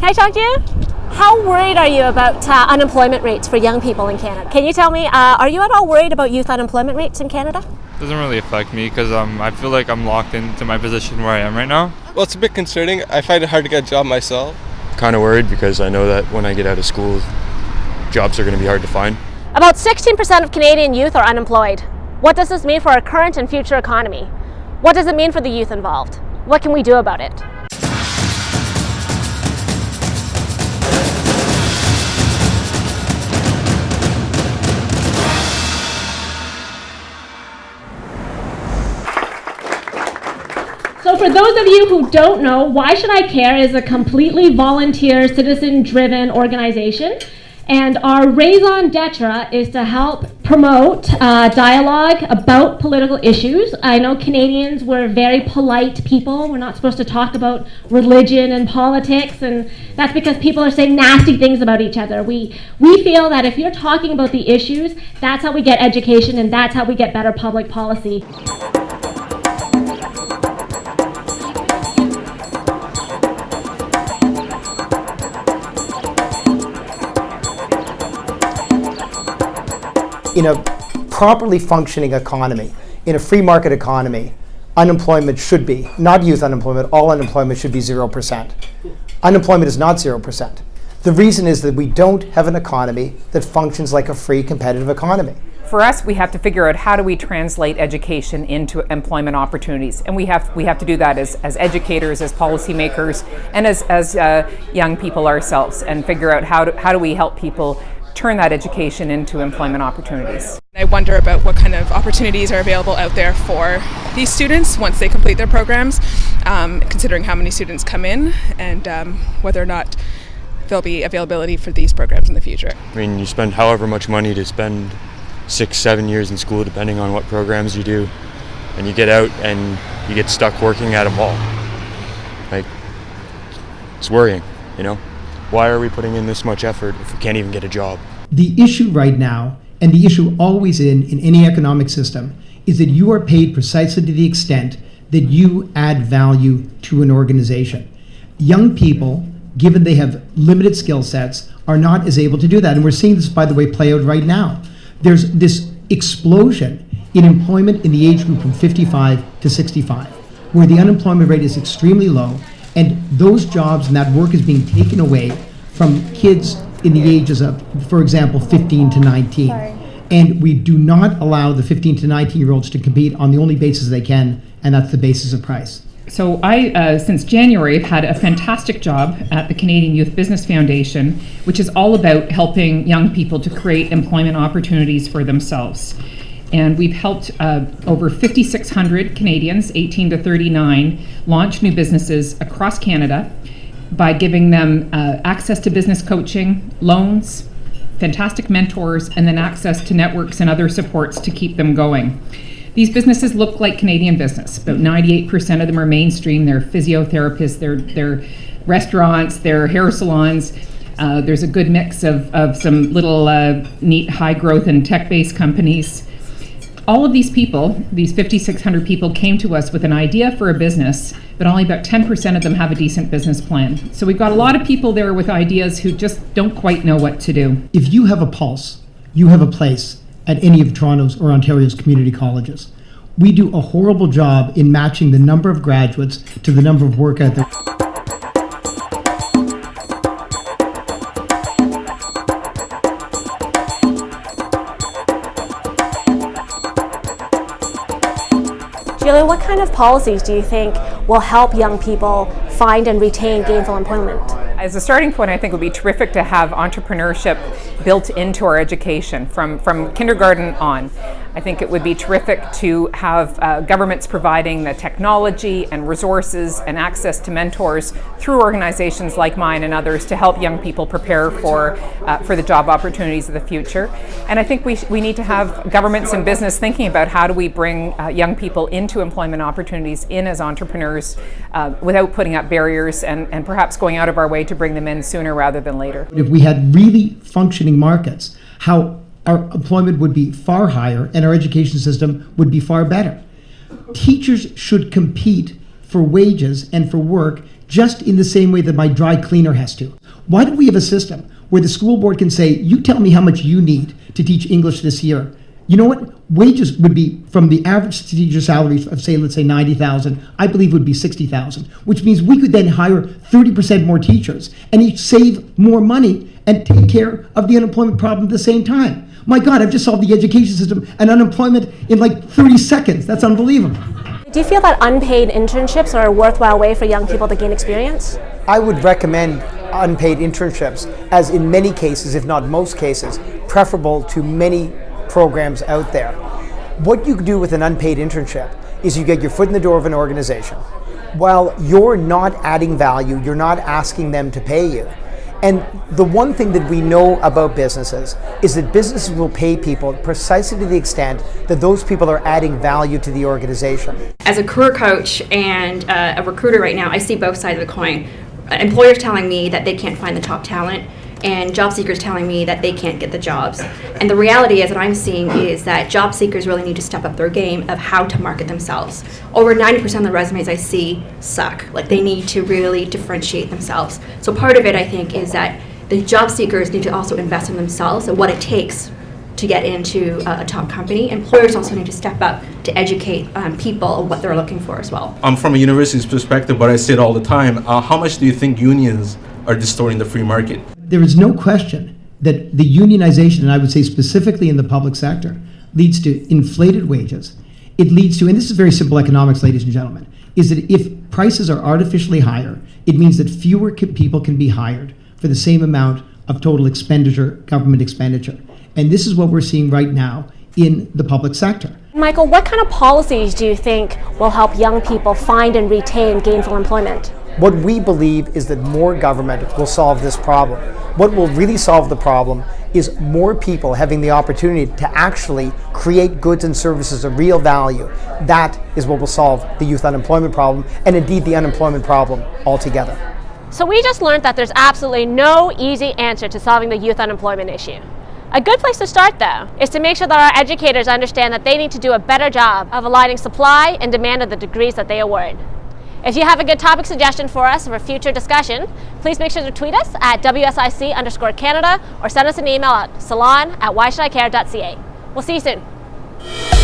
Can I talk to you? How worried are you about unemployment rates for young people in Canada? Can you tell me, are you at all worried about youth unemployment rates in Canada? It doesn't really affect me because I feel like I'm locked into my position where I am right now. Well, it's a bit concerning. I find it hard to get a job myself. Kind of worried because I know that when I get out of school, jobs are going to be hard to find. About 16% of Canadian youth are unemployed. What does this mean for our current and future economy? What does it mean for the youth involved? What can we do about it? So for those of you who don't know, Why Should I Care is a completely volunteer, citizen-driven organization. And our raison d'etre is to help promote dialogue about political issues. I know Canadians, we're very polite people. We're not supposed to talk about religion and politics, and that's because people are saying nasty things about each other. We feel that if you're talking about the issues, that's how we get education and that's how we get better public policy. In a properly functioning economy, in a free market economy, unemployment should be, not youth unemployment, all unemployment should be 0%. Unemployment is not 0%. The reason is that we don't have an economy that functions like a free competitive economy. For us, we have to figure out how do we translate education into employment opportunities, and we have to do that as educators, as policymakers, and as young people ourselves, and figure out how do we help people turn that education into employment opportunities. I wonder about what kind of opportunities are available out there for these students once they complete their programs, considering how many students come in and whether or not there'll be availability for these programs in the future. I mean, you spend however much money to spend 6-7 years in school, depending on what programs you do, and you get out and you get stuck working at a mall. Like, it's worrying, you know? Why are we putting in this much effort if we can't even get a job? The issue right now, and the issue always in any economic system, is that you are paid precisely to the extent that you add value to an organization. Young people, given they have limited skill sets, are not as able to do that. And we're seeing this, by the way, play out right now. There's this explosion in employment in the age group from 55 to 65, where the unemployment rate is extremely low. And those jobs and that work is being taken away from kids in the ages of, for example, 15 to 19. And we do not allow the 15 to 19-year-olds to compete on the only basis they can, and that's the basis of price. So I, since January, have had a fantastic job at the Canadian Youth Business Foundation, which is all about helping young people to create employment opportunities for themselves. And we've helped over 5,600 Canadians, 18 to 39, launch new businesses across Canada by giving them access to business coaching, loans, fantastic mentors, and then access to networks and other supports to keep them going. These businesses look like Canadian business. About 98% of them are mainstream. They're physiotherapists, they're restaurants, they're hair salons. There's a good mix of some little neat high growth and tech-based companies. All of these people, these 5,600 people, came to us with an idea for a business, but only about 10% of them have a decent business plan. So we've got a lot of people there with ideas who just don't quite know what to do. If you have a pulse, you have a place at any of Toronto's or Ontario's community colleges. We do a horrible job in matching the number of graduates to the number of work out there. Julia, what kind of policies do you think will help young people find and retain gainful employment? As a starting point, I think it would be terrific to have entrepreneurship built into our education from kindergarten on. I think it would be terrific to have governments providing the technology and resources and access to mentors through organizations like mine and others to help young people prepare for the job opportunities of the future. And I think we need to have governments and business thinking about how do we bring young people into employment opportunities in as entrepreneurs without putting up barriers and perhaps going out of our way to bring them in sooner rather than later. If we had really functioning markets, how our employment would be far higher and our education system would be far better. Teachers should compete for wages and for work just in the same way that my dry cleaner has to? Why don't we have a system where the school board can say, you tell me how much you need to teach English this year? You know what? Wages would be, from the average teacher salary of, say, let's say 90,000, I believe would be 60,000, which means we could then hire 30% more teachers and each save more money and take care of the unemployment problem at the same time. My God, I've just solved the education system and unemployment in like 30 seconds. That's unbelievable. Do you feel that unpaid internships are a worthwhile way for young people to gain experience? I would recommend unpaid internships as, in many cases, if not most cases, preferable to many programs out there. What you do with an unpaid internship is you get your foot in the door of an organization. While you're not adding value, you're not asking them to pay you. And the one thing that we know about businesses is that businesses will pay people precisely to the extent that those people are adding value to the organization. As a career coach and a recruiter right now, I see both sides of the coin. Employers telling me that they can't find the top talent, and job seekers telling me that they can't get the jobs. And the reality is that I'm seeing is that job seekers really need to step up their game of how to market themselves. Over 90% of the resumes I see suck. Like, they need to really differentiate themselves. So part of it, I think, is that the job seekers need to also invest in themselves and what it takes to get into a top company. Employers also need to step up to educate people on what they're looking for as well. From a university's perspective, but I say it all the time, how much do you think unions are distorting the free market? There is no question that the unionization, and I would say specifically in the public sector, leads to inflated wages. It leads to, and this is very simple economics, ladies and gentlemen, is that if prices are artificially higher, it means that fewer people can be hired for the same amount of total expenditure, government expenditure. And this is what we're seeing right now in the public sector. Michael, what kind of policies do you think will help young people find and retain gainful employment? What we believe is that more government will solve this problem. What will really solve the problem is more people having the opportunity to actually create goods and services of real value. That is what will solve the youth unemployment problem, and indeed the unemployment problem altogether. So we just learned that there's absolutely no easy answer to solving the youth unemployment issue. A good place to start, though, is to make sure that our educators understand that they need to do a better job of aligning supply and demand of the degrees that they award. If you have a good topic suggestion for us for future discussion, please make sure to tweet us at WSIC_Canada or send us an email at salon@whyshouldiCare.ca. We'll see you soon.